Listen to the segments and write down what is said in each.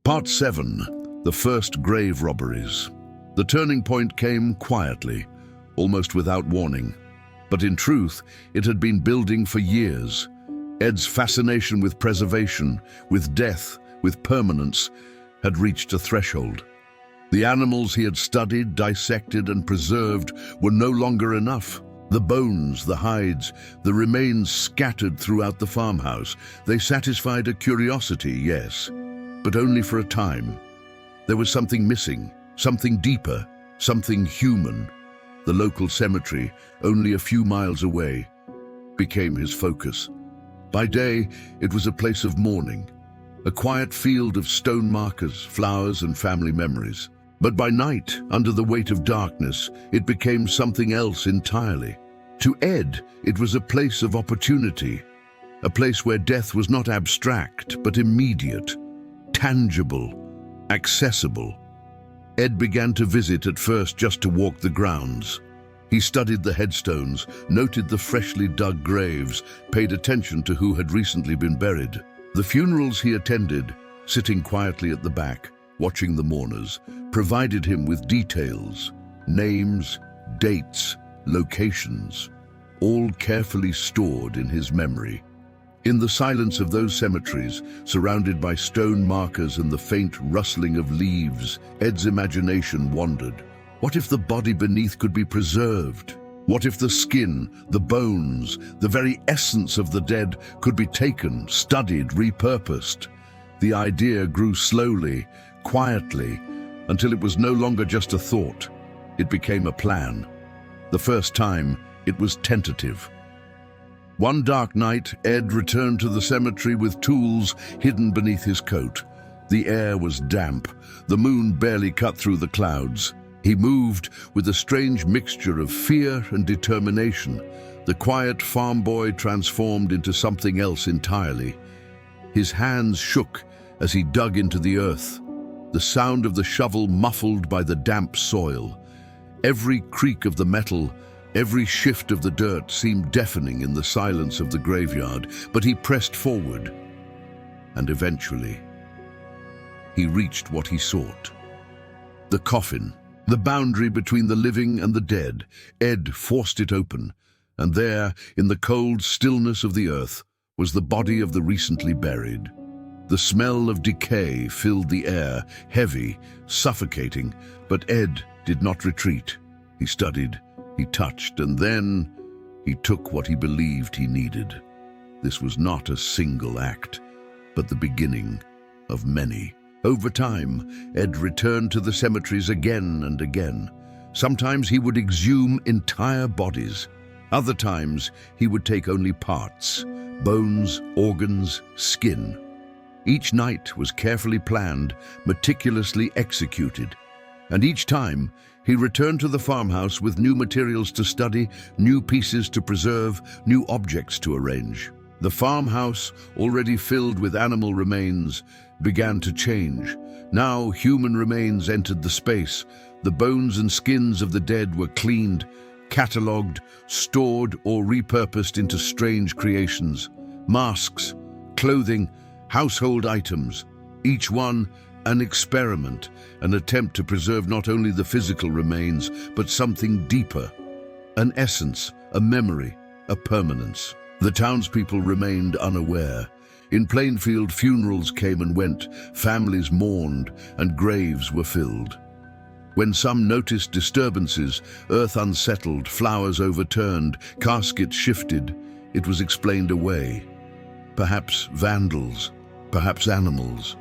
Part 7. The First Grave Robberies. The turning point came quietly, almost without warning. But in truth, it had been building for years. Ed's fascination with preservation, with death, with permanence, had reached a threshold. The animals he had studied, dissected, and preserved were no longer enough. The bones, the hides, the remains scattered throughout the farmhouse, they satisfied a curiosity, yes, but only for a time. There was something missing, something deeper, something human. The local cemetery, only a few miles away, became his focus. By day, it was a place of mourning, a quiet field of stone markers, flowers, and family memories. But by night, under the weight of darkness, it became something else entirely. To Ed, it was a place of opportunity, a place where death was not abstract, but immediate, tangible, accessible. Ed began to visit at first just to walk the grounds. He studied the headstones, noted the freshly dug graves, paid attention to who had recently been buried. The funerals he attended, sitting quietly at the back, watching the mourners, provided him with details, names, dates, locations, all carefully stored in his memory. In the silence of those cemeteries, surrounded by stone markers and the faint rustling of leaves, Ed's imagination wandered. What if the body beneath could be preserved? What if the skin, the bones, the very essence of the dead could be taken, studied, repurposed? The idea grew slowly, quietly, until it was no longer just a thought. It became a plan. The first time, it was tentative. One dark night, Ed returned to the cemetery with tools hidden beneath his coat. The air was damp. The moon barely cut through the clouds. He moved with a strange mixture of fear and determination. The quiet farm boy transformed into something else entirely. His hands shook as he dug into the earth, the sound of the shovel muffled by the damp soil. Every creak of the metal, every shift of the dirt seemed deafening in the silence of the graveyard, but he pressed forward, and eventually, he reached what he sought. The coffin, the boundary between the living and the dead. Ed forced it open, and there, in the cold stillness of the earth, was the body of the recently buried. The smell of decay filled the air, heavy, suffocating, but Ed did not retreat. He studied, he touched, and then he took what he believed he needed. This was not a single act, but the beginning of many. Over time, Ed returned to the cemeteries again and again. Sometimes he would exhume entire bodies. Other times, he would take only parts, bones, organs, skin. Each night was carefully planned, meticulously executed. And each time, he returned to the farmhouse with new materials to study, new pieces to preserve, new objects to arrange. The farmhouse, already filled with animal remains, began to change. Now human remains entered the space. The bones and skins of the dead were cleaned, catalogued, stored, or repurposed into strange creations. Masks, clothing, household items, each one an experiment, an attempt to preserve not only the physical remains, but something deeper, an essence, a memory, a permanence. The townspeople remained unaware. In Plainfield, funerals came and went, families mourned, and graves were filled. When some noticed disturbances, earth unsettled, flowers overturned, caskets shifted, it was explained away. Perhaps vandals, perhaps animals.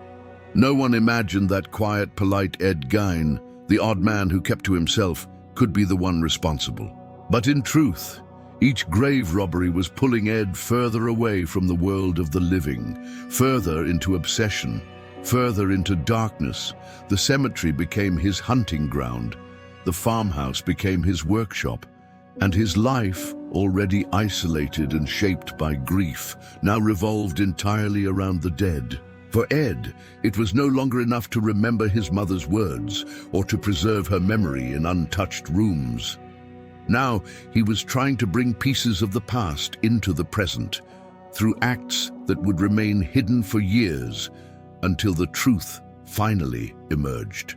No one imagined that quiet, polite Ed Gein, the odd man who kept to himself, could be the one responsible. But in truth, each grave robbery was pulling Ed further away from the world of the living, further into obsession, further into darkness. The cemetery became his hunting ground, the farmhouse became his workshop, and his life, already isolated and shaped by grief, now revolved entirely around the dead. For Ed, it was no longer enough to remember his mother's words or to preserve her memory in untouched rooms. Now he was trying to bring pieces of the past into the present, through acts that would remain hidden for years, until the truth finally emerged.